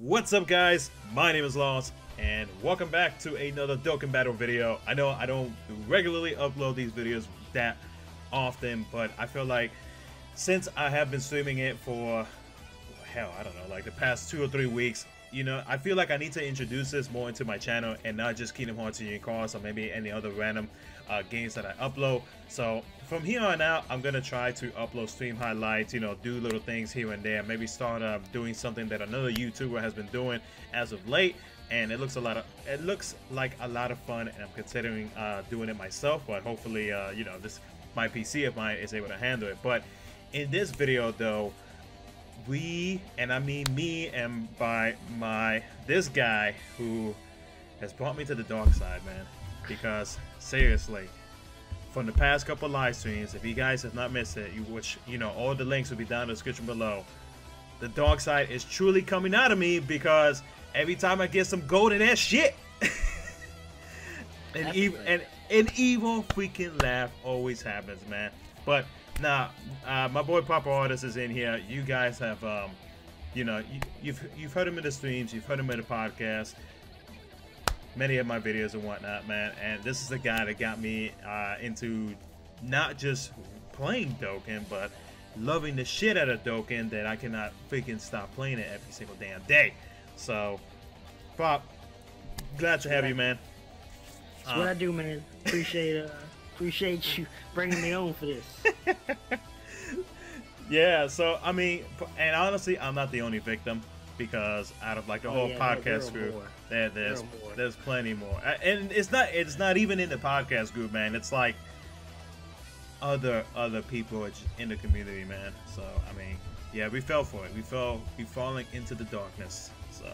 What's up, guys? My name is Lost, and welcome back to another Dokkan battle video. I know I don't regularly upload these videos that often, but I feel like since I have been streaming it for, hell, I don't know, like the past 2 or 3 weeks, you know, I feel like I need to introduce this more into my channel and not just Kingdom Hearts Union Cards or maybe any other random games that I upload. So from here on out, I'm gonna try to upload stream highlights, you know, do little things here and there, maybe start doing something that another YouTuber has been doing as of late, and it looks like a lot of fun, and I'm considering doing it myself, but hopefully you know, my PC of mine is able to handle it. But in this video though, and I mean me and this guy who has brought me to the dark side, man, because seriously, from the past couple live streams, if you guys have not missed it, which, you know, all the links will be down in the description below, the dark side is truly coming out of me, because every time I get some golden ass shit, an evil freaking laugh always happens, man. But now, my boy ProperArtist is in here. You guys have, you know, you've heard him in the streams, you've heard him in the podcast, many of my videos and whatnot, man. And this is the guy that got me into not just playing Dokkan, but loving the shit out of Dokkan, that I cannot freaking stop playing it every single damn day. So, Prop, glad to have you, man. That's what I do, man. Appreciate you bringing me on for this. Yeah, so I mean, and honestly, I'm not the only victim, because out of like the whole podcast group, there's plenty more, and it's not even in the podcast group, man. It's like other people in the community, man. So I mean, yeah, we fell for it. We falling into the darkness. So,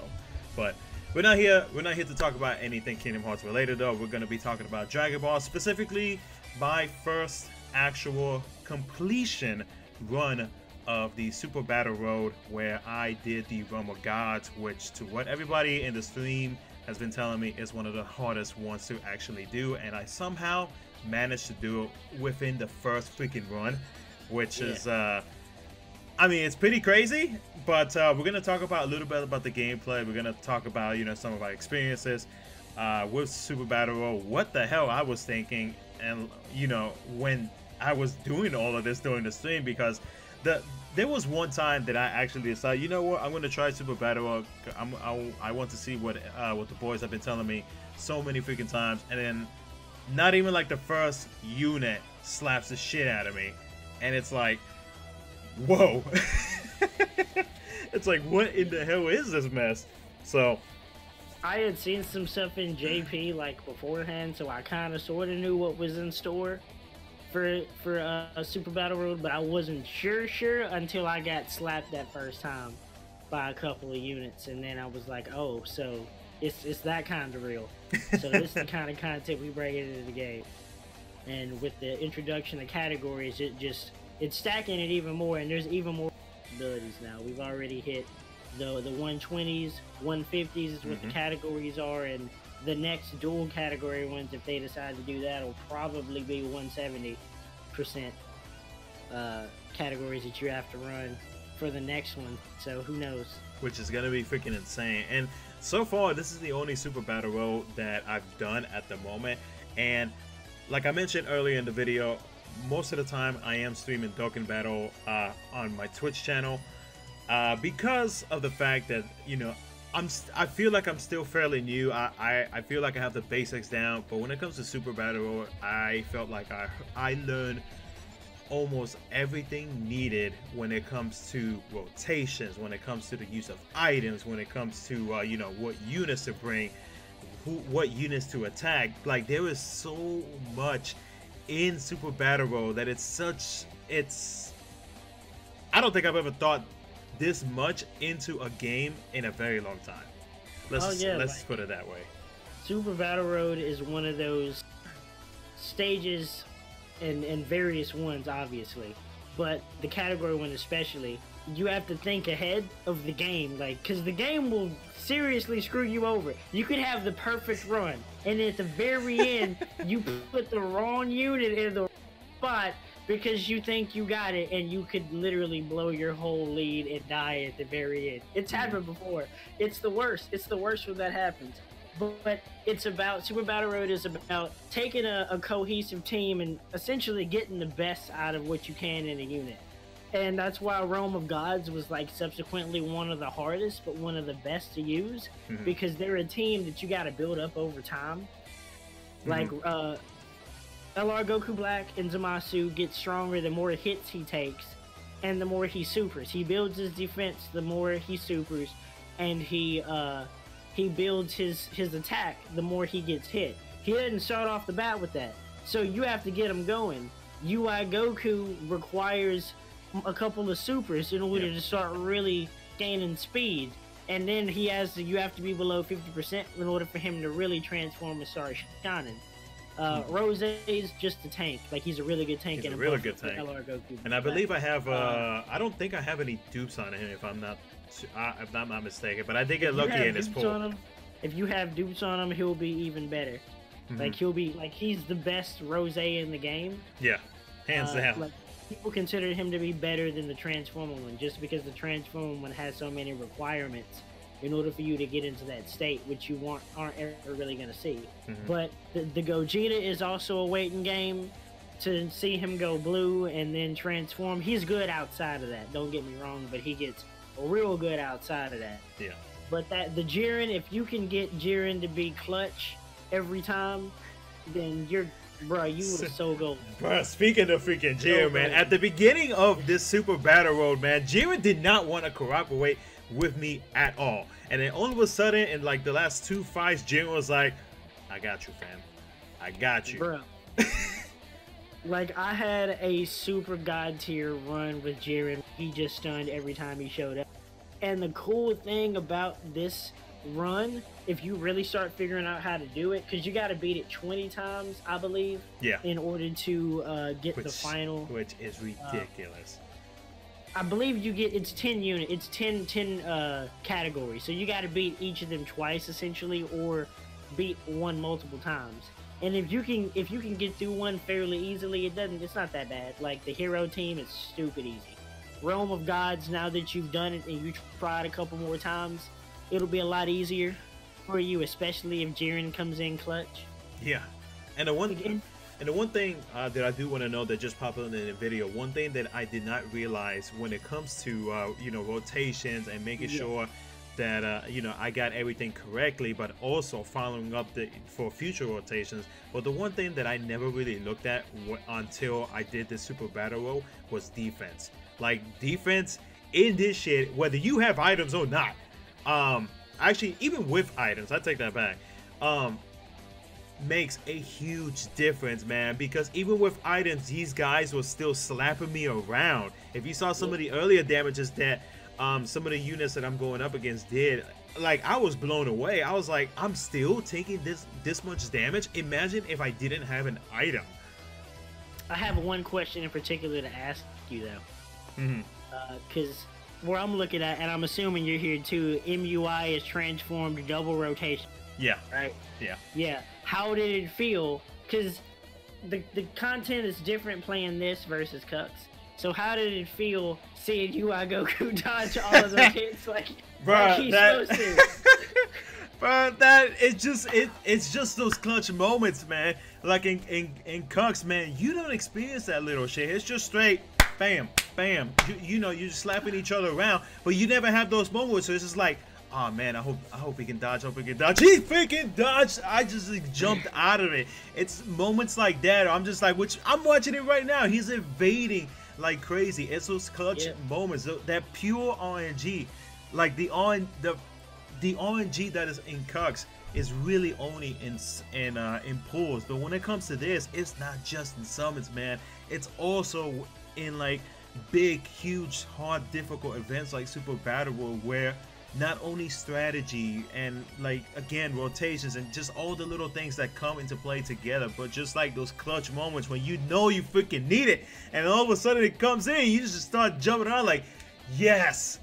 but we're not here to talk about anything Kingdom Hearts related, though. We're gonna be talking about Dragon Ball, specifically my first actual completion run of the Super Battle Road, where I did the Realm of Gods, which, to what everybody in the stream has been telling me, is one of the hardest ones to actually do, and I somehow managed to do it within the first freaking run, which is I mean, it's pretty crazy. But we're gonna talk about a little bit about the gameplay. We're gonna talk about, you know, some of our experiences with Super Battle Road, what the hell I was thinking, and, you know, when I was doing all of this during the stream, because there was one time that I actually decided, you know what, I'm gonna try Super Battle Road. I want to see what the boys have been telling me so many freaking times, and then not even like the first unit slaps the shit out of me, and it's like, whoa. It's like, what in the hell is this mess? So I had seen some stuff in JP like beforehand, so I kind of sort of knew what was in store for Super Battle Road, but I wasn't sure until I got slapped that first time by a couple of units, and then I was like, oh, so it's that kind of real. So this is the kind of content we bring into the game, and with the introduction of categories, it's stacking it even more, and there's even more abilities now. We've already hit the 120s, 150s is what the categories are, and the next dual category ones, if they decide to do that, will probably be 170% categories that you have to run for the next one. So who knows? Which is gonna be freaking insane. And so far, this is the only Super Battle Road that I've done at the moment. And like I mentioned earlier in the video, most of the time I am streaming Dokkan Battle on my Twitch channel, because of the fact that, you know, I feel like I'm still fairly new. I feel like I have the basics down, but when it comes to Super Battle Road, I felt like I learned almost everything needed when it comes to rotations, when it comes to the use of items, when it comes to you know, what units to bring, what units to attack. Like, there is so much in Super Battle Road that I don't think I've ever thought this much into a game in a very long time. Let's put it that way. Super Battle Road is one of those stages, and various ones obviously, but the category one especially, you have to think ahead of the game, like, because the game will seriously screw you over. You could have the perfect run, and at the very end you put the wrong unit in the spot, because you think you got it and you could literally blow your whole lead and die at the very end. It's happened before. It's the worst. It's the worst when that happens. But it's about Super Battle Road is about taking a cohesive team and essentially getting the best out of what you can in a unit. And that's why Realm of Gods was like subsequently one of the hardest, but one of the best to use, because they're a team that you got to build up over time. Like LR Goku Black and Zamasu get stronger the more hits he takes, and the more he supers. He builds his defense the more he supers, and he builds his attack the more he gets hit. He didn't start off the bat with that, so you have to get him going. UI Goku requires a couple of supers in order to start really gaining speed, and then you have to be below 50% in order for him to really transform and start shining. Rose is just a tank. Like, he's a really good tank. He's a really good tank. LR Goku. And I believe I have I don't think I have any dupes on him if I'm not mistaken, but I did get lucky in his pool. If you have dupes on him, he'll be even better. Like, he's the best Rose in the game. Yeah, hands down. Like, people consider him to be better than the Transformer one, just because the Transformer one has so many requirements in order for you to get into that state, which you aren't ever really going to see. But the Gogeta is also a waiting game to see him go blue and then transform. He's good outside of that, don't get me wrong, but he gets real good outside of that. Yeah. But the Jiren, if you can get Jiren to be clutch every time, then you were so golden. Bro, speaking of freaking Jiren, man, at the beginning of this Super Battle Road, man, Jiren did not want to cooperate with me at all. And then all of a sudden, in like the last 2 fights, Jiren was like, I got you, fam. I got you. Bro. Like, I had a super god tier run with Jiren. He just stunned every time he showed up. And the cool thing about this run, if you really start figuring out how to do it, because you got to beat it 20 times, I believe, in order to get the final. Which is ridiculous. I believe you get, it's 10 units, it's 10 categories. So you got to beat each of them twice, essentially, or beat one multiple times. And if you can get through one fairly easily, it's not that bad. Like, the hero team is stupid easy. Realm of Gods, now that you've done it and you tried a couple more times, it'll be a lot easier for you, especially if Jiren comes in clutch. Yeah. And the one thing that I do want to know that just popped up in the video, one thing that I did not realize when it comes to rotations and making sure that I got everything correctly, but also following up for future rotations. But the one thing that I never really looked at until I did the Super Battle Road was defense. Like, defense in this shit, whether you have items or not, actually even with items, I take that back, makes a huge difference, man, because even with items, these guys were still slapping me around. If you saw some of the earlier damages that some of the units that I'm going up against did, like, I was blown away. I was like, I'm still taking this much damage. Imagine if I didn't have an item. I have one question in particular to ask you, though. Because where I'm looking at, and I'm assuming you're here too, MUI is transformed double rotation. Yeah. Right? Yeah. Yeah. How did it feel? Because the content is different playing this versus Cucks. So how did it feel seeing UI Goku dodge all of those hits like he's supposed to? Bro, it's just those clutch moments, man. Like in Cucks, man, you don't experience that little shit. It's just straight bam, bam. You're just slapping each other around, but you never have those moments. So it's just like, oh man, I hope he can dodge. He freaking dodged. I just jumped out of it. It's moments like that. I'm just like, I'm watching it right now. He's evading like crazy. It's those clutch moments, that pure RNG. Like the RNG that is in Cucks is really only in pools. But when it comes to this, it's not just in summons, man. It's also in like big, huge, hard, difficult events like Super Battle World, where not only strategy and like, again, rotations and just all the little things that come into play together, but just like those clutch moments when you know you freaking need it and all of a sudden it comes in, you just start jumping around like, yes.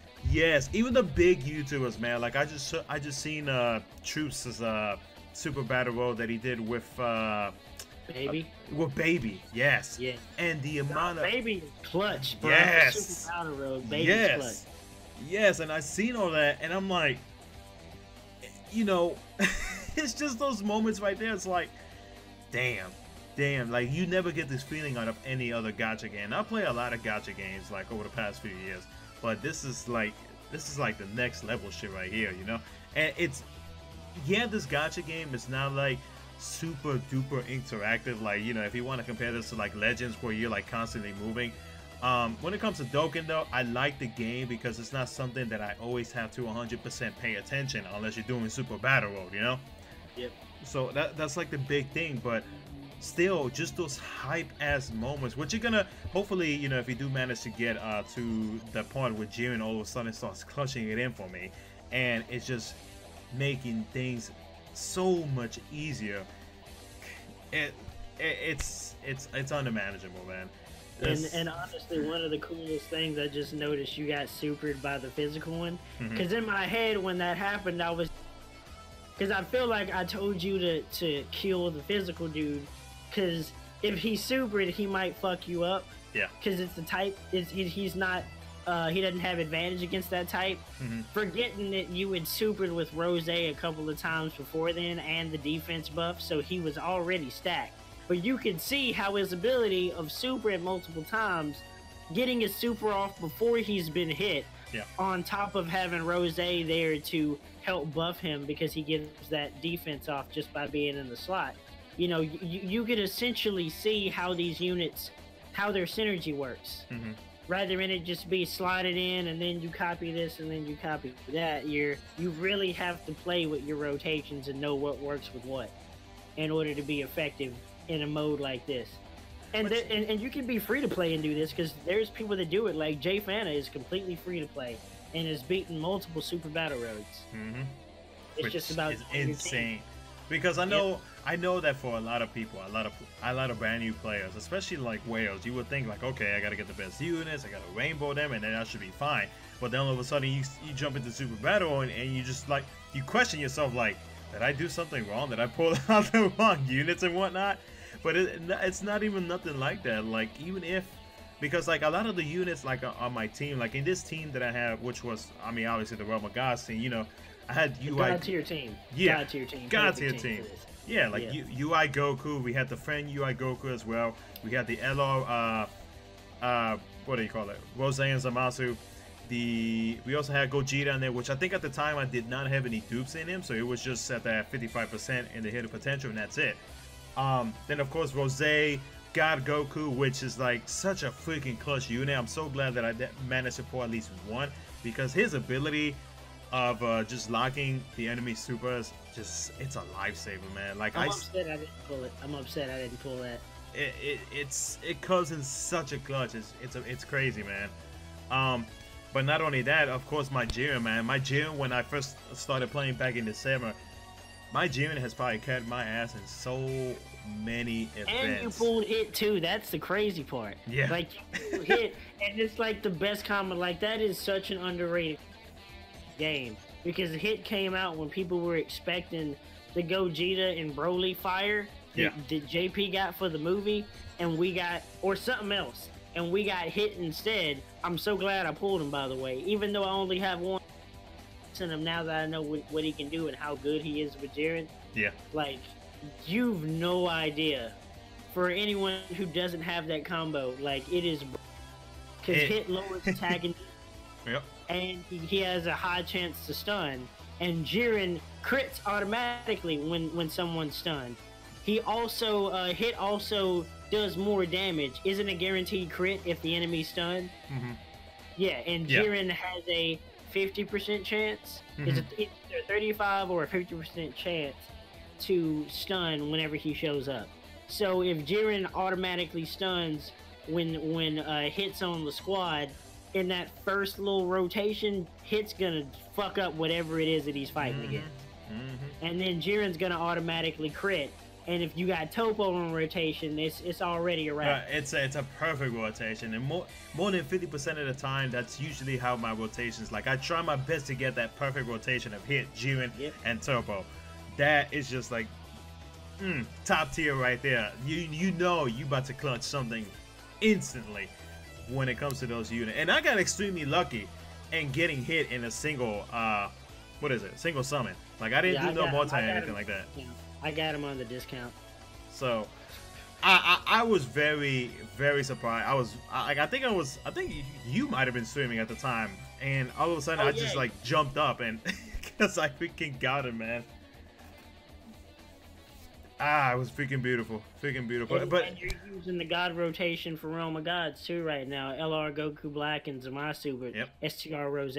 Even the big YouTubers, man. Like, I just seen Troops' Super Battle World that he did with Baby. With Baby, yes. Yeah. And the amount of Baby is clutch, bro. Yes. Super Battle Road. Baby's Yes. clutch. Yes, and I seen all that, and I'm like, you know, it's just those moments right there. It's like, damn, like you never get this feeling out of any other gacha game. I play a lot of gacha games like over the past few years, but this is like the next level shit right here, you know. And it's, yeah, this gacha game is not like super duper interactive, like, you know, if you want to compare this to like Legends where you're like constantly moving. When it comes to Dokkan though, I like the game because it's not something that I always have to 100% pay attention unless you're doing Super Battle Road, you know? Yep. So that's like the big thing, but still, just those hype ass moments, which you're gonna hopefully, you know, if you do manage to get to the point where Jiren all of a sudden starts clutching it in for me, and it's just making things so much easier. It's unmanageable, man. And honestly, one of the coolest things I just noticed, you got supered by the physical one. Because in my head, when that happened, because I feel like I told you to kill the physical dude. Because if he's supered, he might fuck you up. Yeah. Because it's the type. He's not. He doesn't have advantage against that type. Forgetting that you had supered with Rose a couple of times before then, and the defense buff, so he was already stacked. But you can see how his ability of supering multiple times, getting his super off before he's been hit, on top of having Rose there to help buff him because he gives that defense off just by being in the slot. You know, you could essentially see how these units, how their synergy works. Rather than it just be slotted in and then you copy this and then you copy that, you really have to play with your rotations and know what works with what in order to be effective in a mode like this. And you can be free to play and do this because there's people that do it. Like Jay Fana is completely free to play and has beaten multiple Super Battle Roads. It's Which just about is insane. Because I know that for a lot of people, a lot of brand new players, especially like whales, you would think like, okay, I gotta get the best units, I gotta rainbow them, and then I should be fine. But then all of a sudden you jump into Super Battle and you just like, you question yourself like, did I do something wrong? Did I pull out the wrong units and whatnot? But it's not even nothing like that. Like, even if, because like a lot of the units like on my team, like in this team that I have, which was, I mean, obviously the Realm of Gods team, you know, I had UI. God tier team. Yeah. God tier team. God tier team. Yeah, like UI Goku. We had the friend UI Goku as well. We had the LR, what do you call it? Rose and Zamasu. We also had Gogeta in there, which I think at the time I did not have any dupes in him, so it was just set at 55% in the hidden potential, and that's it. Then of course Rose, God Goku, which is like such a freaking clutch unit. I'm so glad that I managed to pull at least one, because his ability of just locking the enemy supers, it's a lifesaver, man. Like I'm upset I didn't pull it. I'm upset I didn't pull that. It comes in such a clutch. It's crazy, man. But not only that, of course, my Jiren, man. My Jiren, when I first started playing back in December, my Jiren has probably carried my ass in so many events. And you pulled hit too. That's the crazy part. Yeah. Like, you hit, and it's like the best combo. Like, that is such an underrated game. Because hit came out when people were expecting the Gogeta and Broly fire that JP got for the movie, and we got, or something else, and we got hit instead. I'm so glad I pulled him, by the way. Even though I only have one in him, now that I know what he can do and how good he is with Jiren. Yeah. Like, you've no idea. For anyone who doesn't have that combo, like, it is, because hit lowers attack and and he has a high chance to stun, and Jiren crits automatically when someone's stunned. He also hit also does more damage. Isn't a guaranteed crit if the enemy's stunned? Yeah, and Jiren has a 50% chance. It's either 35 or a 50% chance to stun whenever he shows up. So if Jiren automatically stuns when hits on the squad, in that first little rotation, hit's gonna fuck up whatever it is that he's fighting against. And then Jiren's gonna automatically crit. And if you got Topo on rotation, it's already a wrap. It's a perfect rotation, and more than 50% of the time, that's usually how my rotations. Like, I try my best to get that perfect rotation of hit, Jiren, and Topo. That is just like top tier right there. You know you about to clutch something instantly when it comes to those units. And I got extremely lucky in getting hit in a single single summon. Like I didn't do no multi or anything like that. Yeah, I got him on the discount. So I was very, very surprised. I think you might have been streaming at the time, and all of a sudden I just like jumped up and because I freaking got him, man. It was freaking beautiful, but you're using the God rotation for Realm of Gods too right now. LR Goku Black and Zamasu with STR Rose.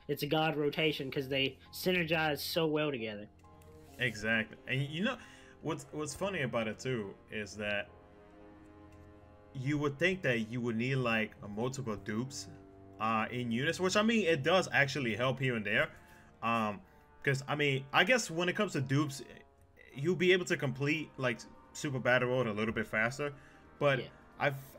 It's a God rotation because they synergize so well together. Exactly, and you know what's funny about it too is that you would think that you would need like multiple dupes in units, which I mean it does actually help here and there, because I mean I guess when it comes to dupes, you'll be able to complete like Super Battle Road a little bit faster, but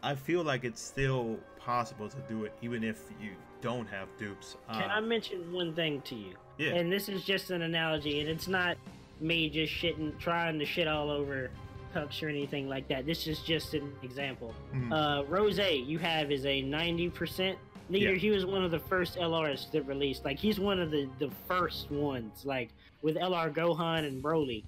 I feel like it's still possible to do it even if you don't have dupes. Can I mention one thing to you? Yeah. And this is just an analogy, and it's not me just trying to shit all over Hux or anything like that. This is just an example. Rose, you have is a 90% leader. He was one of the first LRs that released. Like he's one of the first ones. Like with LR Gohan and Broly.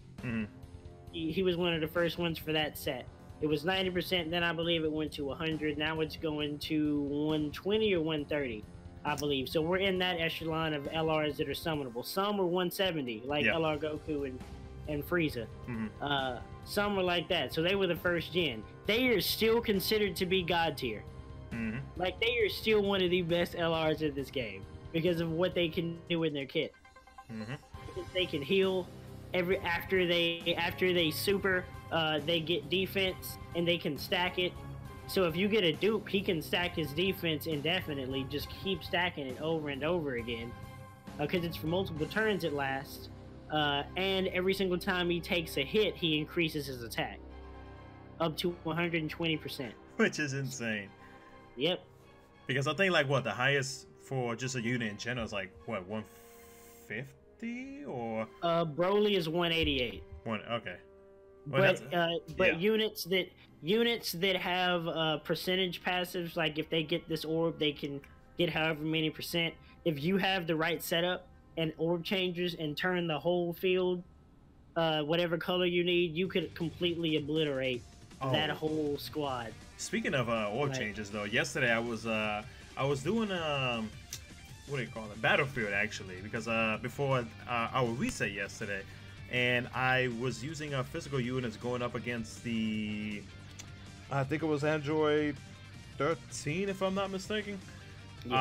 He was one of the first ones for that set. It was 90%, then I believe it went to 100. Now it's going to 120 or 130, I believe. So we're in that echelon of LRs that are summonable. Some were 170, like LR Goku and Frieza. Some were like that. So they were the first gen. They are still considered to be God tier. Like they are still one of the best LRs in this game because of what they can do in their kit. Because they can heal. After they super, they get defense and they can stack it. So if you get a dupe, he can stack his defense indefinitely. Just keep stacking it over and over again, because it's for multiple turns it lasts. And every single time he takes a hit, he increases his attack up to 120%, which is insane. Yep. Because I think like the highest for just a unit in general is like 150. Or Broly is 188. Okay. Well, but units that have percentage passives, like if they get this orb, they can get however many percent. If you have the right setup and orb changers and turn the whole field whatever color you need, you could completely obliterate that whole squad. Speaking of orb changes, though, yesterday I was doing what do you call it? Battlefield, actually, because before our reset yesterday, and I was using physical units going up against the, I think it was Android 13, if I'm not mistaken. So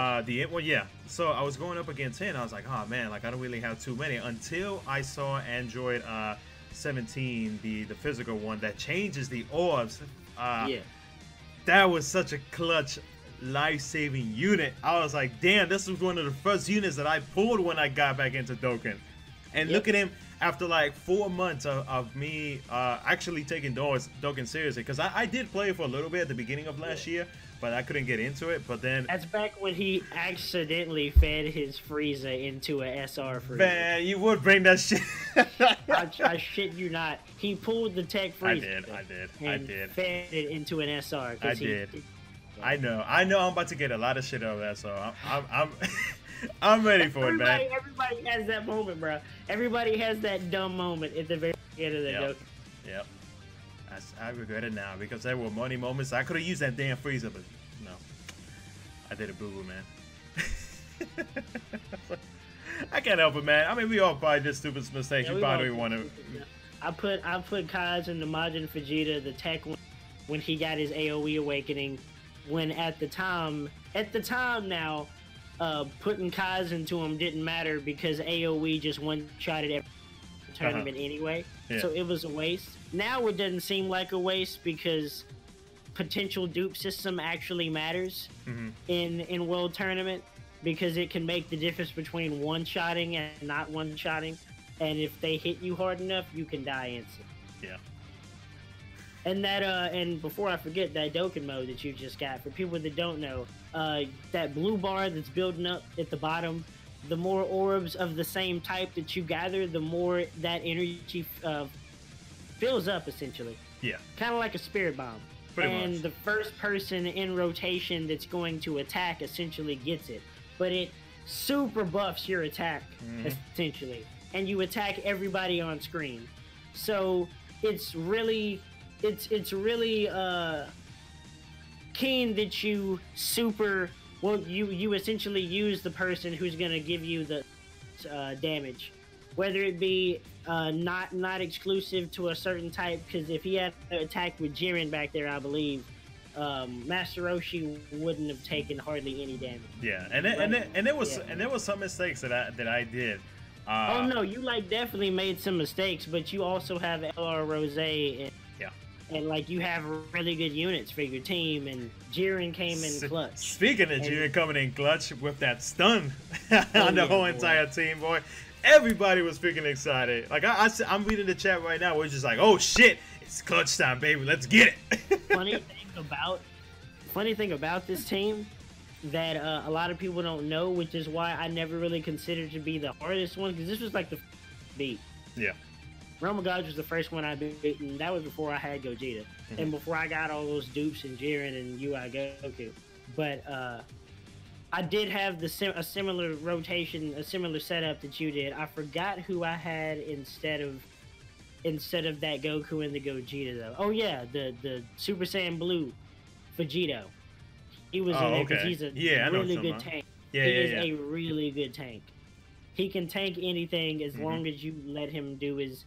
I was going up against him. I was like, oh man, like I don't really have too many until I saw Android 17, the physical one that changes the orbs. That was such a clutch, life-saving unit. I was like, damn, this was one of the first units that I pulled when I got back into Dokkan. And look at him after like 4 months of me actually taking Dokkan seriously, because I did play for a little bit at the beginning of last year, but I couldn't get into it. But then that's back when he accidentally fed his Frieza into a SR Frieza. Man, you would bring that shit. I shit you not. He pulled the tech Frieza. I did. Fed it into an SR. I did. I know. I'm about to get a lot of shit out of that, so I'm ready for it, man. Everybody has that moment, bro. Everybody has that dumb moment at the very end of the Dokkan. Yep. I regret it now because there were money moments. I could have used that damn Frieza, but no. I did a boo-boo, man. I can't help it, man. I mean, we all probably did stupid mistakes. You probably want to. I put Kaz into Majin Vegeta, the tech one, when he got his AoE awakening. When at the time now, putting Kaz into him didn't matter because AoE just one-shotted every tournament anyway. So it was a waste. Now it doesn't seem like a waste because potential dupe system actually matters in World Tournament, because it can make the difference between one-shotting and not one-shotting. And if they hit you hard enough, you can die instantly. Yeah. And that, and before I forget, that Dokkan mode that you just got, for people that don't know, that blue bar that's building up at the bottom, the more orbs of the same type that you gather, the more that energy fills up essentially. Yeah. Kind of like a spirit bomb. Pretty much. The first person in rotation that's going to attack essentially gets it. But it super buffs your attack, essentially. And you attack everybody on screen. So it's really keen that you you essentially use the person who's gonna give you the damage, whether it be not exclusive to a certain type. Because if he had attacked with Jiren back there, I believe Master Roshi wouldn't have taken hardly any damage. Yeah, and there was some mistakes that I did. Oh no, you like definitely made some mistakes, but you also have LR Rose and like you have really good units for your team, and Jiren came in clutch. Speaking of Jiren coming in clutch with that stun on the whole entire team, boy, everybody was freaking excited. Like I'm reading the chat right now, we're just like, oh shit, it's clutch time, baby, let's get it. Funny thing about this team that a lot of people don't know, which is why I never really considered to be the hardest one, because this was like the beat. Yeah. Realm of Gods was the first one I beat, and that was before I had Gogeta, and before I got all those dupes and Jiren and UI Goku. But I did have a similar rotation, a similar setup that you did. I forgot who I had instead of that Goku and the Gogeta though. Oh yeah, the Super Saiyan Blue Vegito. He was in there because he's a really good tank. Yeah, he is a really good tank. He can tank anything as long as you let him do his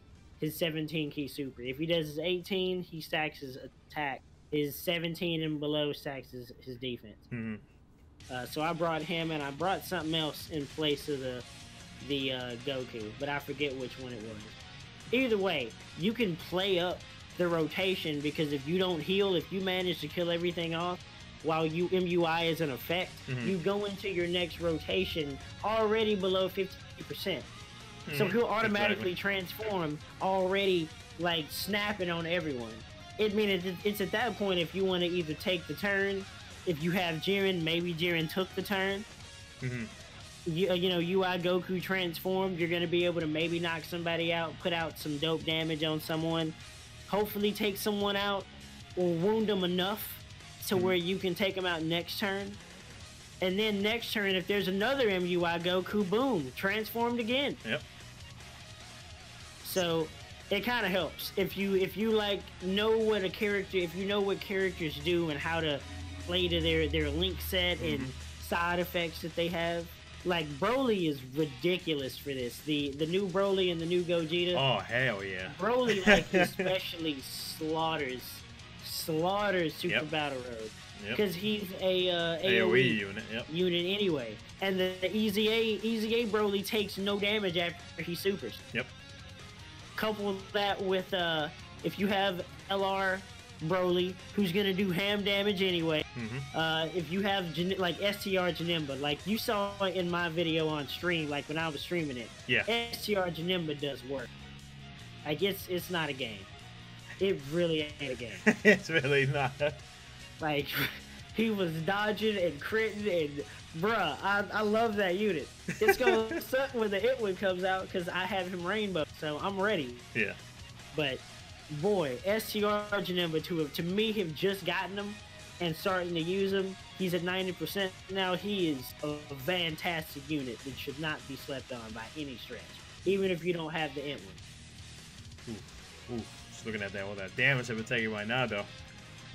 17 key super. If he does his 18, he stacks his attack. His 17 and below stacks his defense. So I brought him, and I brought something else in place of the Goku, but I forget which one it was. Either way, you can play up the rotation, because if you don't heal, if you manage to kill everything off while MUI is in effect, you go into your next rotation already below 50%. So he'll automatically transform already, like, snapping on everyone. It's at that point, if you want to either take the turn, if you have Jiren, maybe Jiren took the turn. UI Goku transformed, you're going to be able to maybe knock somebody out, put out some dope damage on someone, hopefully take someone out, or wound them enough to where you can take them out next turn. And then next turn, if there's another MUI Goku, boom, transformed again. Yep. So it kind of helps if you like know what a character, if you know what characters do and how to play to their link set and side effects that they have. Like Broly is ridiculous for this. The new Broly and the new Gogeta. Oh hell yeah! Broly like especially slaughters Super Battle Road because he's a AOE unit anyway. And the Easy A Broly takes no damage after he supers. Yep. Couple that with if you have LR Broly, who's gonna do ham damage anyway. If you have like STR Janemba, like you saw in my video on stream, like when I was streaming it, STR Janemba does work. Like it's not a game. It really ain't a game. It's really not. Like he was dodging and critting and bruh, I love that unit. It's gonna suck when the It one comes out because I have him rainbow, so I'm ready. Yeah. But boy, STR Janemba to me have just gotten him and starting to use him. He's at 90% now. He is a fantastic unit that should not be slept on by any stretch, even if you don't have the It one. Ooh, just looking at that, all that damage I've been taking right now, though.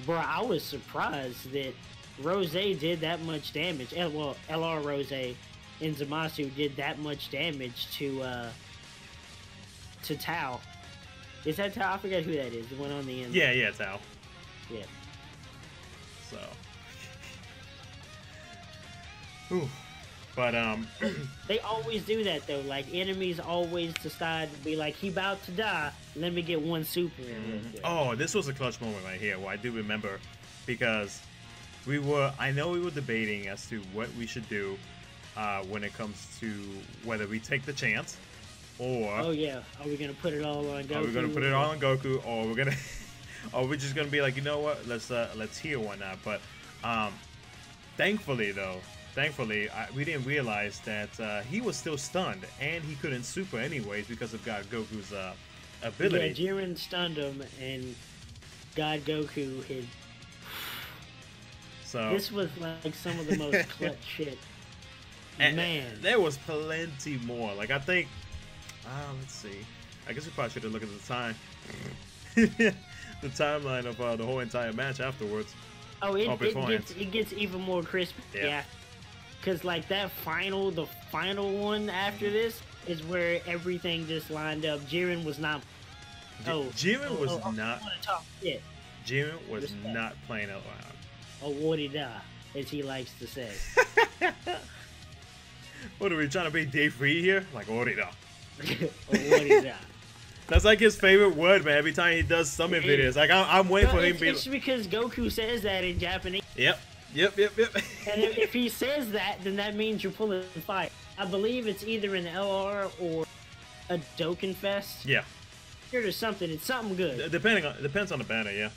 Bro, I was surprised that Rose did that much damage. Well, LR Rose and Zamasu did that much damage to Tao. Is that Tao? I forget who that is. The one on the end. Yeah, Tao. Yeah. So. Ooh. But, They always do that, though. Like, enemies always decide to be like, he about to die. Let me get one super in. Oh, this was a clutch moment right here. Well, I do remember because I know we were debating as to what we should do when it comes to whether we take the chance or... Oh, yeah. Are we going to put it all on Goku? Are we going to put it all on Goku, or we're going to... or we're just going to be like, you know what? Let's heal one now. But thankfully, we didn't realize that he was still stunned, and he couldn't super anyways because of Goku's ability. Yeah, Jiren stunned him, and God Goku hit. So this was like some of the most clutch shit. Man, there was plenty more. Like I think, let's see. I guess we probably should have looked at the time, the timeline of the whole entire match afterwards. Oh, it gets even more crispy. Yeah. Cause like the final one after this is where everything just lined up. Jiren was not. Jiren was not. Jiren was Respect. not playing out loud. Oh, Warida, as he likes to say. What are we trying to be day free here? Like Warida. Warida. That's like his favorite word, man. Every time he does summon videos, like I'm waiting for him to be. It's because Goku says that in Japanese. Yep. And if he says that, then that means you're pulling fire. I believe it's either an LR or a Dokkan Fest. Yeah. Here there's something. It's something good. Depends on the banner, yeah.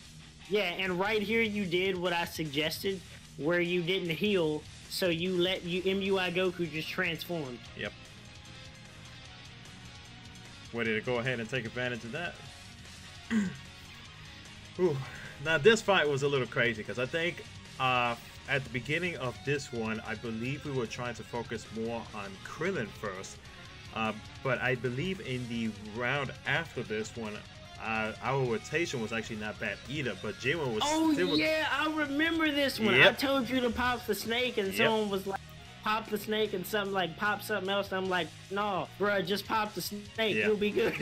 Yeah, and right here you did what I suggested, where you didn't heal, so you let MUI Goku just transform. Yep. Ready to go ahead and take advantage of that. Ooh. Now this fight was a little crazy because I think at the beginning of this one, I believe we were trying to focus more on Krillin first. But I believe in the round after this one, our rotation was actually not bad either. But Jiren was. Oh yeah, I remember this one. Yep. I told you to pop the snake, and someone was like, "Pop the snake," and something like, "Pop something else." And I'm like, "No, bro, just pop the snake. You'll be good."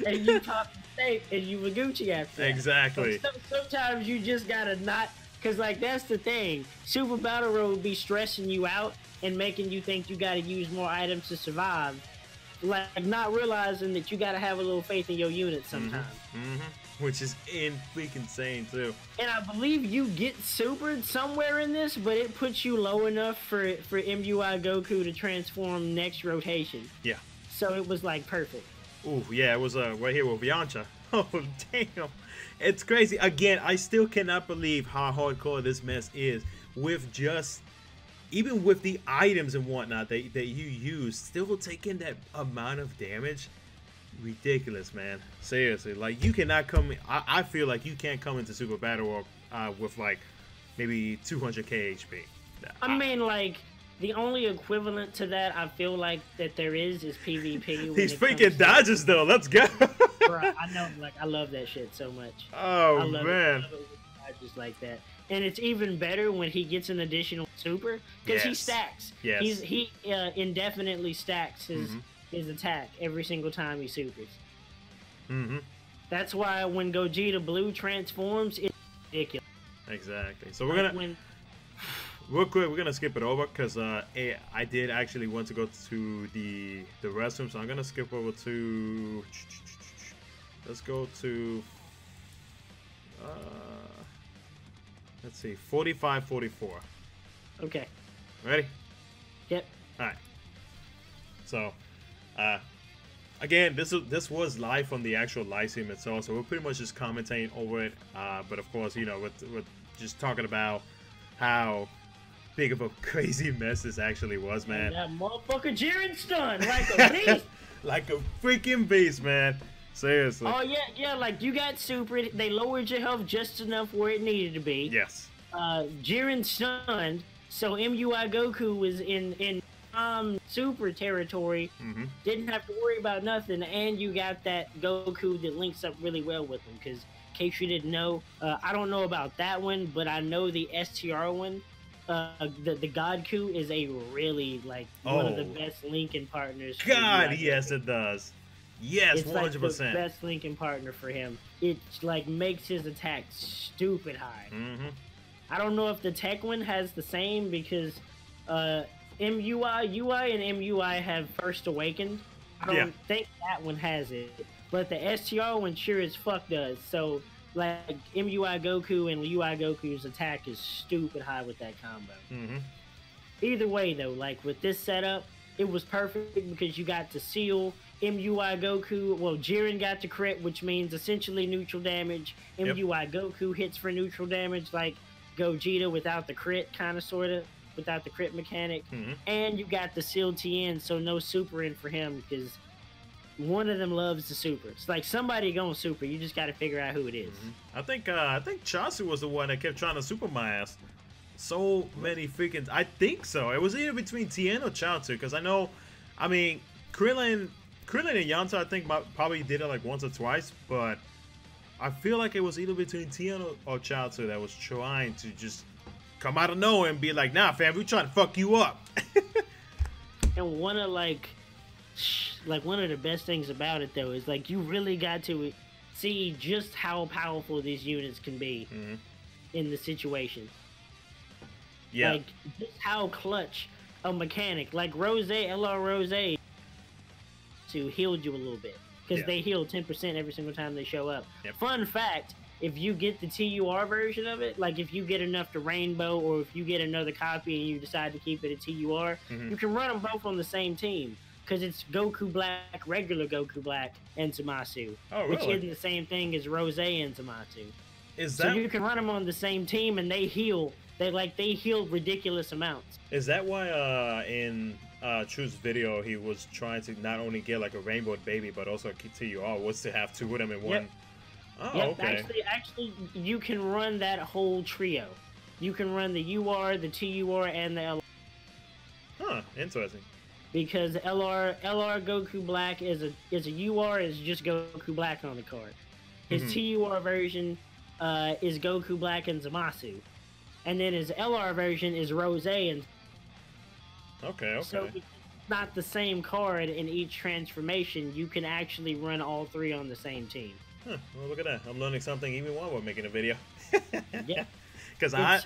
And you pop the snake, and you were Gucci after that. Exactly. Sometimes you just gotta not, cause like that's the thing. Super Battle Road will be stressing you out and making you think you gotta use more items to survive. Like not realizing that you gotta have a little faith in your unit sometimes. Which is freaking insane too. And I believe you get supered somewhere in this, but it puts you low enough for MUI Goku to transform next rotation. Yeah. So it was like perfect. Ooh, yeah, it was right here with Yamcha. Oh damn, it's crazy. Again, I still cannot believe how hardcore this mess is with just. Even with the items and whatnot that you use, still taking that amount of damage, ridiculous, man. Seriously, like you cannot come. I feel like you can't come into Super Battle World with like maybe 200k HP. I mean, like the only equivalent to that I feel like that there is PvP. These freaking dodges though. Let's go. Bro, I know, like I love that shit so much. Oh I love man. Dodges like that. And it's even better when he gets an additional super because he stacks. Yes. He indefinitely stacks his attack every single time he supers. That's why when Gogeta Blue transforms, it's ridiculous. Exactly. So we're gonna real quick. We're gonna skip it over because I did actually want to go to the restroom, so I'm gonna skip over to. Let's go to. Let's see, 45-44. Okay. Ready? Yep. All right. So, again, this was live from the actual live stream itself, so we're pretty much just commentating over it. But of course, you know, we're just talking about how big of a crazy mess this actually was, man. And that motherfucker Jiren stunned like a beast. Like a freaking beast, man. Seriously. Oh yeah, like you got super. They lowered your health just enough where it needed to be. Yes. Jiren stunned, so MUI Goku was in super territory. Didn't have to worry about nothing, and you got that Goku that links up really well with him. Because in case you didn't know, I don't know about that one, but I know the STR one. The Godku is a really like one of the best linking partners. God, yes, it does. Yes, 100%. Like the best linking partner for him. It like makes his attack stupid high. I don't know if the tech one has the same because UI and MUI have First Awakened. I don't think that one has it, but the STR one sure as fuck does. So like MUI Goku and UI Goku's attack is stupid high with that combo. Either way though, like with this setup, it was perfect because you got to seal MUI Goku. Well, Jiren got to crit, which means essentially neutral damage. MUI Goku hits for neutral damage, like Gogeta without the crit, kind of, sort of, without the crit mechanic. And you got the seal TN, so no super in for him because one of them loves the super. It's like somebody going super. You just got to figure out who it is. I think Chasu was the one that kept trying to super my ass. So many freaking. I think so. It was either between Tien or Chaozu, because I know. I mean, Krillin and Yanta, I think probably did it like once or twice, but I feel like it was either between Tien or Chaozu that was trying to just come out of nowhere and be like, "Nah, fam, we trying to fuck you up." And one of the best things about it though is like you really got to see just how powerful these units can be in the situation. Yeah. Like just how clutch a mechanic like LR Rose to healed you a little bit because they heal 10% every single time they show up. Yep. Fun fact: if you get the TUR version of it, like if you get enough to rainbow, or if you get another copy and you decide to keep it a TUR, you can run them both on the same team. Because it's Goku Black, regular Goku Black, and Zamasu. Oh, really? Which isn't the same thing as Rose and Zamasu. Is that... So you can run them on the same team, and they heal. They heal ridiculous amounts. Is that why in True's video he was trying to not only get like a rainbow baby, but also a TUR was to have two of them in one? Oh, okay. Actually, you can run that whole trio. You can run the UR, the TUR, and the LR. Huh, interesting. Because LR Goku Black is a UR is just Goku Black on the card. His TUR version is Goku Black and Zamasu, and then his LR version is Rose and. Okay. So it's not the same card in each transformation. You can actually run all three on the same team. Huh. Well, look at that. I'm learning something even while we're making a video. Yeah. Because I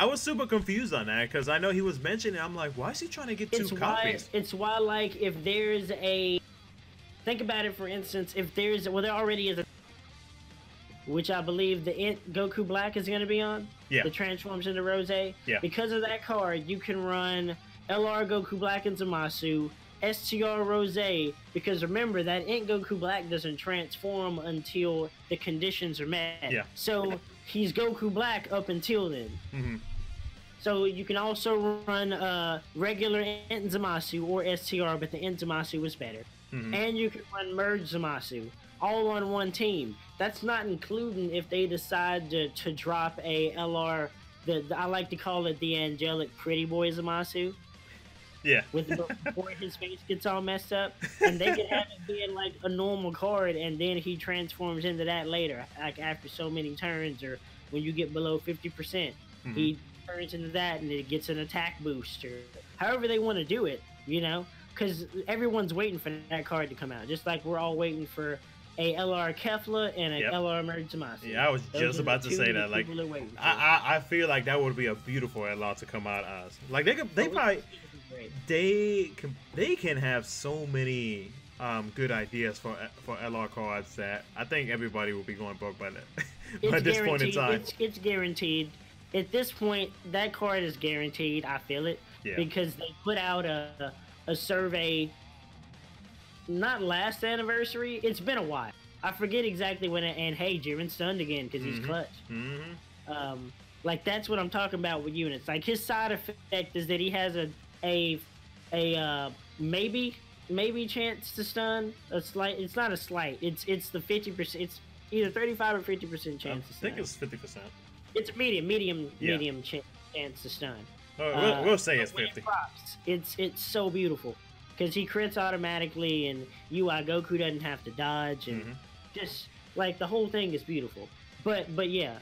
was super confused on that because I know he was mentioning. I'm like, why is he trying to get two copies? It's why, like, if there's a, think about it. For instance, if there already is a, which I believe the Goku Black is going to be on. Yeah. The transforms into Rose. Yeah. Because of that card, you can run LR Goku Black and Zamasu, STR Rose, because remember that Goku Black doesn't transform until the conditions are met. Yeah. So he's Goku Black up until then. So you can also run regular Ent Zamasu or STR, but the Ent Zamasu is better. And you can run Merge Zamasu, all on one team. That's not including if they decide to drop a LR, I like to call it the angelic pretty boy Zamasu. Yeah. Before his face gets all messed up, and they could have it being like a normal card, and then he transforms into that later, like after so many turns, or when you get below 50%, he turns into that, and it gets an attack boost, or however they want to do it, you know, because everyone's waiting for that card to come out, just like we're all waiting for a LR Kefla and a LR Merge Zamasu. Yeah, I was just about to say that. Like, I feel like that would be a beautiful LR to come out as. Like they can have so many good ideas for LR cards that I think everybody will be going broke by that. By this point in time, it's guaranteed. At this point, that card is guaranteed. I feel it because they put out a survey. Not last anniversary. It's been a while. I forget exactly when it. And hey, Jiren's stunned again because he's clutch. Like that's what I'm talking about with units. Like his side effect is that he has a maybe chance to stun. A slight. It's not a slight. It's the 50%. It's either 35 or 50% chance to stun. I think it's 50%. It's a medium chance to stun. We'll say it's 50. It's so beautiful. Because he crits automatically, and UI Goku doesn't have to dodge, and just like the whole thing is beautiful. But yeah,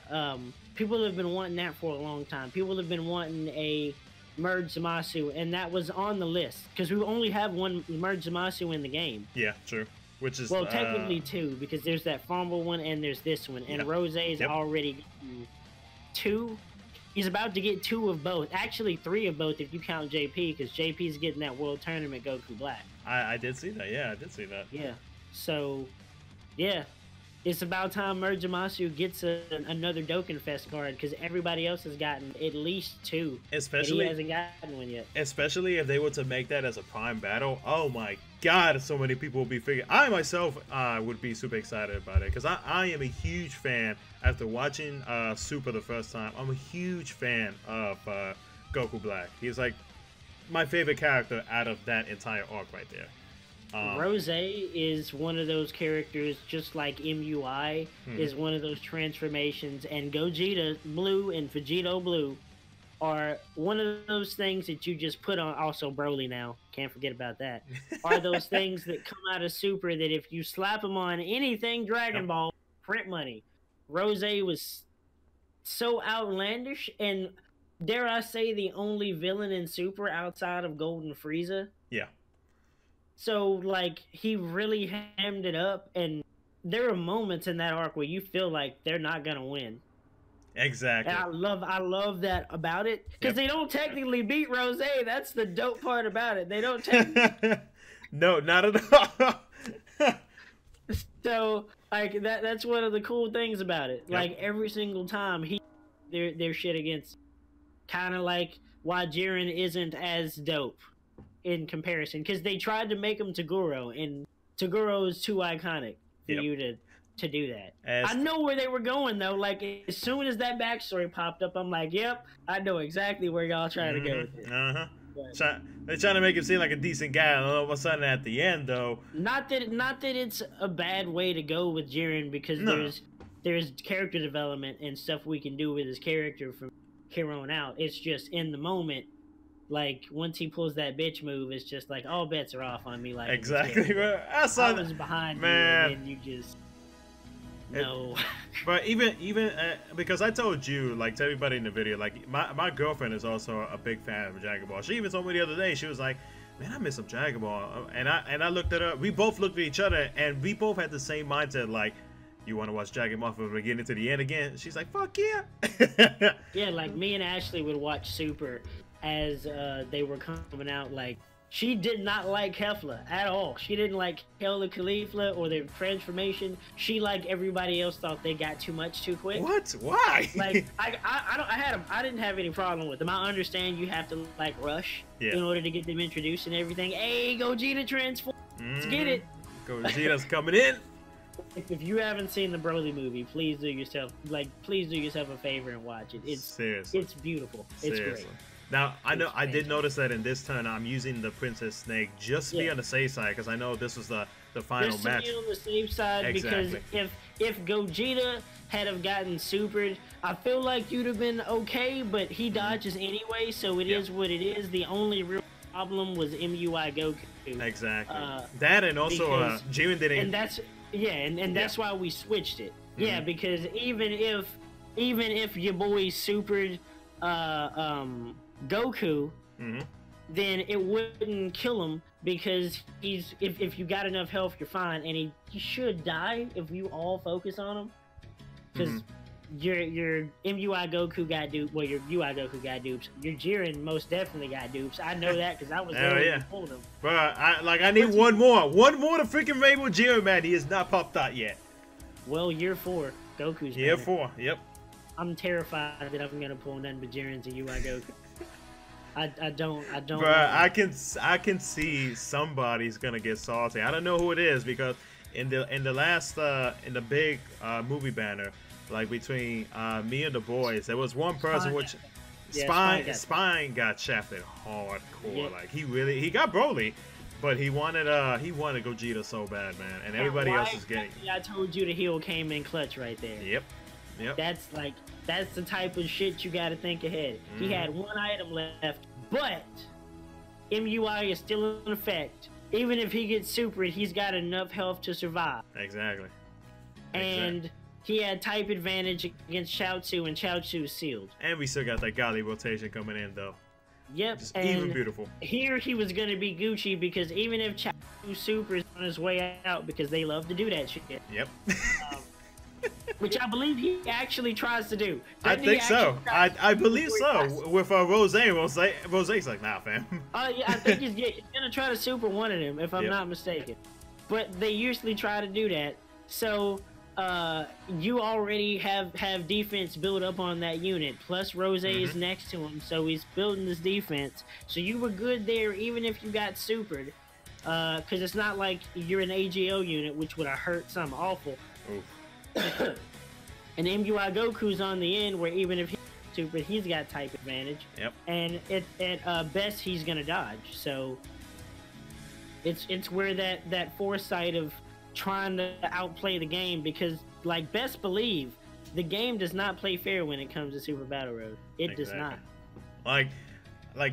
people have been wanting that for a long time. People have been wanting a Merge Zamasu, and that was on the list because we only have one Merge Zamasu in the game. Yeah, true. Which is technically two because there's that Fumble one and there's this one, and Rose is already two. He's about to get two of both. Actually, three of both if you count JP, because JP's getting that World Tournament Goku Black. I did see that. Yeah, I did see that. Yeah. So, yeah. It's about time Merge Zamasu gets another Dokkan Fest card, because everybody else has gotten at least two. Especially, he hasn't gotten one yet. Especially if they were to make that as a prime battle. Oh my god, so many people will be figuring. I myself would be super excited about it, because I am a huge fan. After watching Super the first time, I'm a huge fan of Goku Black. He's like my favorite character out of that entire arc right there. Rose is one of those characters, just like MUI is one of those transformations, and Gogeta Blue and Vegito Blue are one of those things that you just put on. Also, Broly now, can't forget about that. Are those things that come out of Super that if you slap them on anything Dragon Ball, print money. Rose was so outlandish, and dare I say, the only villain in Super outside of Golden Frieza. Yeah. So, like, he really hammed it up, and there are moments in that arc where you feel like they're not gonna win. Exactly. And I love that about it, because they don't technically beat Rose. That's the dope part about it. They don't technically. No, not at all. So, like, that's one of the cool things about it. Like, every single time their shit against, kind of like why Jiren isn't as dope in comparison, because they tried to make him Toguro, and Toguro is too iconic for you to do that. I know where they were going, though. Like, as soon as that backstory popped up, I'm like, yep, I know exactly where y'all trying to go with it. They're trying to make him seem like a decent guy, and all of a sudden at the end, though, not that it's a bad way to go with Jiren, because there's character development and stuff we can do with his character from here on out. It's just in the moment, like, once he pulls that bitch move, it's just like all bets are off on me. Like, exactly. I was behind you, and you just no. But even because I told you, like, to everybody in the video, like, my girlfriend is also a big fan of Dragon Ball. She even told me the other day, she was like, man, I miss some Dragon Ball. And I looked at her. We both looked at each other, and we both had the same mindset, like, you want to watch Dragon Ball from the beginning to the end again? She's like, fuck yeah. Yeah, like, me and Ashley would watch Super as they were coming out. Like, she did not like Hefla at all. She didn't like Hela Khalifa or their transformation. She, like everybody else, thought they got too much too quick. What? Why? Like, I didn't have any problem with them. I understand you have to, like, rush in order to get them introduced and everything. Hey, Gogeta transform. Let's get it. Gogeta's coming in. If you haven't seen the Broly movie, please do yourself a favor and watch it. It's beautiful. It's great. Now, I did notice that in this turn, I'm using the Princess Snake just to be on the safe side, because I know this was the final match. Just to be on the safe side, because if Gogeta had have gotten supered, I feel like you'd have been okay, but he dodges anyway, so it is what it is. The only real problem was MUI Goku. Exactly. That, and also Jiren didn't. And that's that's why we switched it. Yeah, because even if your boy supered Goku, then it wouldn't kill him, because if you got enough health, you're fine, and he should die if you all focus on him, because your MUI Goku got duped. Well, your UI Goku got dupes. Your Jiren most definitely got dupes. I know that because I was there when you pulled him. Bro, I need one more to freaking Rainbow Jiren, man. He has not popped out yet. Well, year 4, Goku's year 4. Yep. I'm terrified that I'm gonna pull nothing but Jiren's and UI Goku. I don't. Bro, I can see somebody's gonna get salty. I don't know who it is, because in the last in the big movie banner, like between me and the boys, there was one person which Spine got shafted hardcore. Yeah. Like, he got Broly, but he wanted Gogeta so bad, man, and everybody else is getting. I told you the heel came in clutch right there. Yep. That's the type of shit you got to think ahead. He had one item left, but MUI is still in effect. Even if he gets supered, he's got enough health to survive. Exactly. And he had type advantage against Chaozu, and Chaozu sealed. And we still got that Gali rotation coming in, though. Yep. Just even beautiful. Here he was going to be Gucci, because even if Chaozu supers on his way out, because they love to do that shit. Yep. Which I believe he actually tries to do. I think so. I believe so. With Rose. Rose's like, nah, fam. Yeah, I think he's gonna try to super one of them, if I'm not mistaken. But they usually try to do that. So you already have defense built up on that unit. Plus Rose is next to him, so he's building this defense. So you were good there, even if you got supered. Because it's not like you're an AGO unit, which would have hurt something awful. Oof. And MUI Goku's on the end, where even if he's super, he's got type advantage. Yep. And at best, he's gonna dodge. So It's where that foresight of trying to outplay the game, because like best believe the game does not play fair when it comes to Super Battle Road. It does not. Like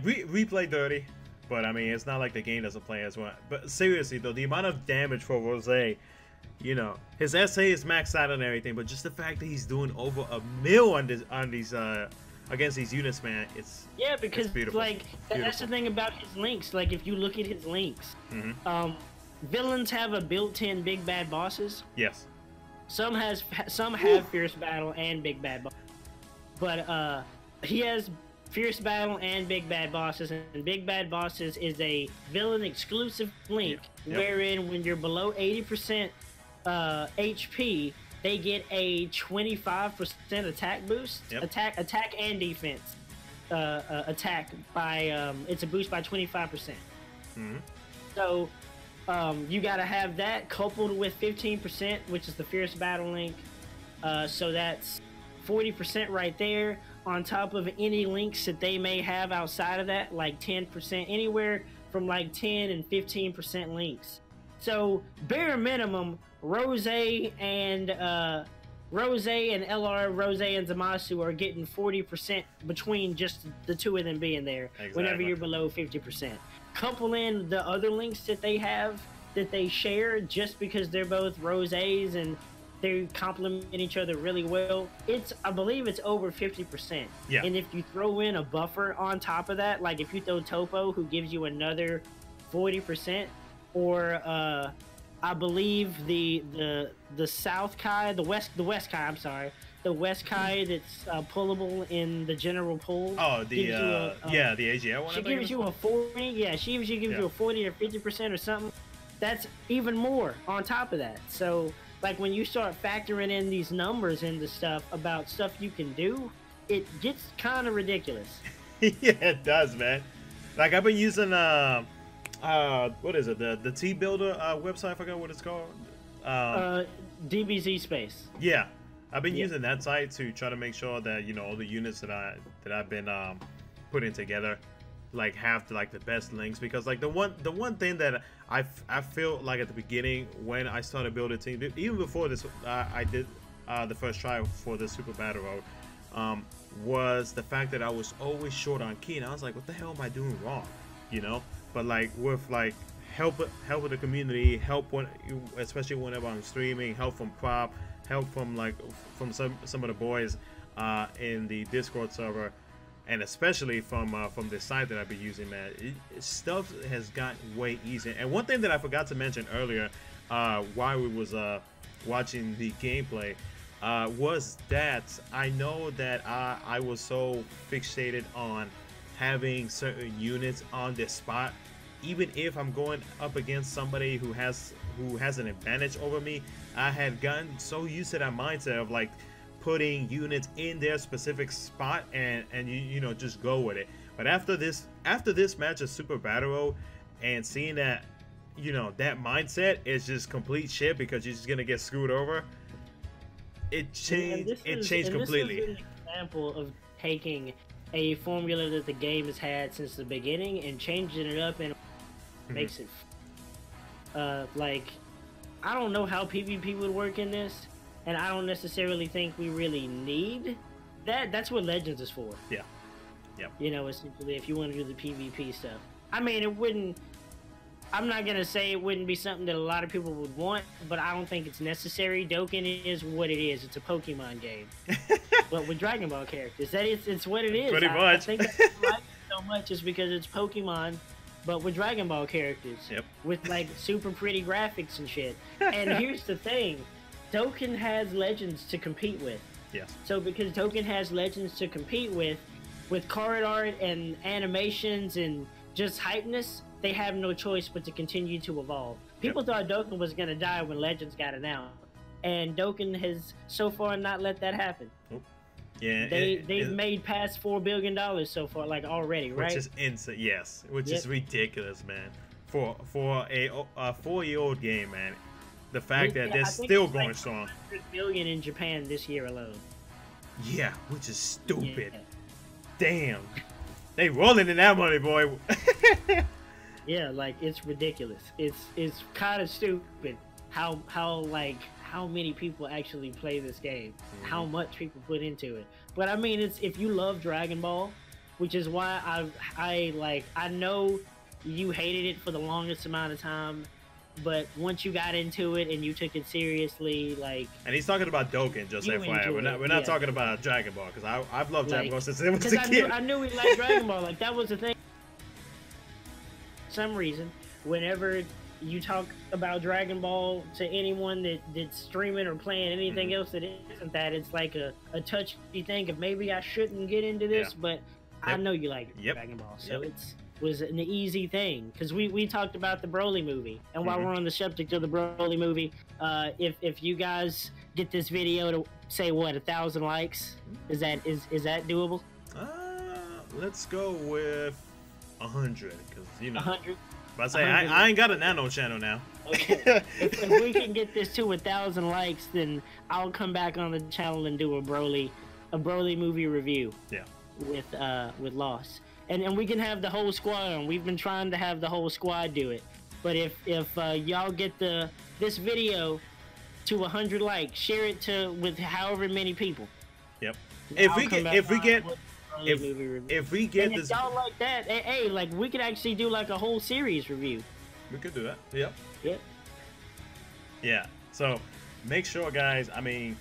we play dirty, but I mean it's not like the game doesn't play as well. But seriously though, the amount of damage for Rose, you know, his SA is maxed out and everything, but just the fact that he's doing over 1,000,000 on these against these units, man, it's because it's beautiful. Like that's the thing about his links. Like if you look at his links, villains have a built-in big bad bosses. Yes. Some have Fierce Battle and Big Bad Boss, but he has Fierce Battle and Big Bad Bosses, and Big Bad Bosses is a villain exclusive link, wherein when you're below 80% HP, they get a 25% attack boost, attack and defense attack by it's a boost by 25%. So you gotta have that coupled with 15%, which is the Fierce Battle link. So that's 40% right there, on top of any links that they may have outside of that, like 10%, anywhere from like 10 and 15% links. So bare minimum, Rose and LR, Rose and Zamasu are getting 40% between just the two of them being there. Exactly. Whenever you're below 50%. Couple in the other links that they have that they share, just because they're both Roses and they complement each other really well. I believe it's over 50%. Yeah. And if you throw in a buffer on top of that, like if you throw Topo, who gives you another 40%, or I believe the South Kai, the West Kai, I'm sorry, the West Kai that's pullable in the general pool. Oh, the AGL one. She gives you a 40. Yeah, she usually gives you a 40 or 50% or something. That's even more on top of that. So, like when you start factoring in these numbers into stuff about stuff you can do, it gets kind of ridiculous. Yeah, it does, man. Like I've been using what is it? The T Builder website. I forgot what it's called. DBZ Space. Yeah, I've been using that site to try to make sure that, you know, all the units that I've been putting together like have the best links, because like the one thing that I feel like at the beginning when I started building a team, even before this I did the first try for the Super Battle Road, was the fact that I was always short on key, and I was like, what the hell am I doing wrong, you know? But like with like help with the community, especially whenever I'm streaming, help from Prop, help from some of the boys in the Discord server, and especially from the site that I've been using, man, stuff has gotten way easier. And one thing that I forgot to mention earlier, while we was watching the gameplay, was that I know that I was so fixated on having certain units on this spot. Even if I'm going up against somebody who has an advantage over me, I had gotten so used to that mindset of like putting units in their specific spot and you know, just go with it. But after this match of Super Battle Road, and seeing that, you know, that mindset is just complete shit because you're just gonna get screwed over, it changed completely. This is an example of taking a formula that the game has had since the beginning and changing it up, and makes it like, I don't know how PvP would work in this, and I don't necessarily think we really need that. That's what Legends is for. Yeah. Yep. You know, essentially, if you want to do the PvP stuff. I mean, it wouldn't, I'm not gonna say it wouldn't be something that a lot of people would want, but I don't think it's necessary. Dokkan is what it is. It's a Pokemon game. But with Dragon Ball characters, it's what it is. Pretty much. I think that's why I like it so much, is because it's Pokemon, but with Dragon Ball characters. Yep. With like super pretty graphics and shit. And here's the thing, Dokkan has Legends to compete with. Yes. So because Dokkan has Legends to compete with card art and animations and just hypeness, they have no choice but to continue to evolve. People thought Dokkan was gonna die when Legends got announced, and Dokkan has so far not let that happen. Nope. Yeah, they've made past $4 billion so far, like already, right? Which is insane. Yes, which is ridiculous, man. For a 4-year-old game, man. The fact that they're still going like strong. 100 million in Japan this year alone. Yeah, which is stupid. Yeah. Damn, they rolling in that money, boy. Yeah, like it's ridiculous. It's kind of stupid how many people actually play this game, how much people put into it. But I mean, it's if you love Dragon Ball, which is why I know you hated it for the longest amount of time, but once you got into it and you took it seriously, like. And he's talking about Dokkan, just FYI. We're not talking about Dragon Ball, because I've loved Dragon Ball since it was a kid. I knew he liked Dragon Ball. Like that was the thing. For some reason, whenever you talk about Dragon Ball to anyone that's streaming or playing anything else that isn't that, it's like a touchy thing of maybe I shouldn't get into this, but I know you like Dragon Ball, so it was an easy thing. Because we talked about the Broly movie, and while we're on the subject of the Broly movie, if you guys get this video to say what 1,000 likes, is that doable? Let's go with 100, because 100. But I say I ain't got a nano channel now. Okay. if we can get this to 1,000 likes, then I'll come back on the channel and do a Broly movie review. Yeah. With Lost, and we can have the whole squad on. We've been trying to have the whole squad do it, but if y'all get this video to 100 likes, share it with however many people. Yep. If we get and this, if y'all like that, hey, like we could actually do like a whole series review. We could do that. Yep. Yep. Yeah. So make sure, guys. I mean,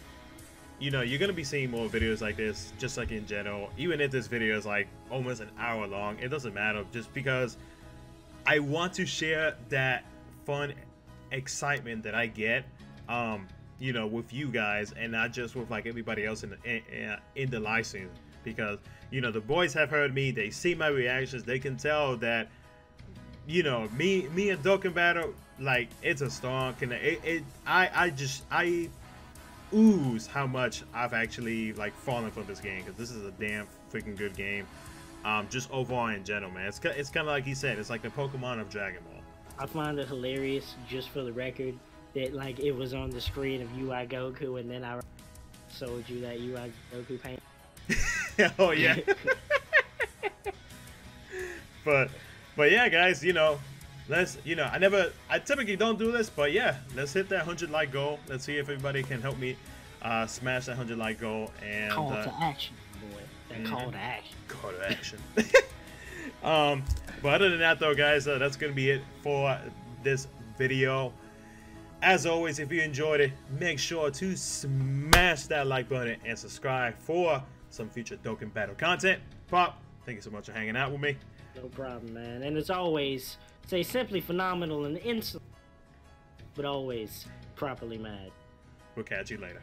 you're gonna be seeing more videos like this, just like in general. Even if this video is like almost an hour long, it doesn't matter. Just because I want to share that fun excitement that I get, with you guys, and not just with like everybody else in the live stream. Because the boys have heard me, they see my reactions, they can tell that me and Dokkan battle, like it's a strong connect. I ooze how much I've actually like fallen for this game, because this is a damn freaking good game. Just overall in general, man, it's kind of like he said, it's like the Pokemon of Dragon Ball. I find it hilarious, just for the record, that like it was on the screen of UI Goku, and then I sold you that UI Goku paint. Oh yeah. but yeah, guys, let's I typically don't do this, but yeah, let's hit that 100 like goal. Let's see if everybody can help me smash that 100 like goal. And call to action, boy. That call to action. Call to action. But other than that, though, guys, that's gonna be it for this video. As always, if you enjoyed it, make sure to smash that like button and subscribe for some future Dokkan battle content. Pop, thank you so much for hanging out with me. No problem, man. And as always, stay simply phenomenal and insolent, but always properly mad. We'll catch you later.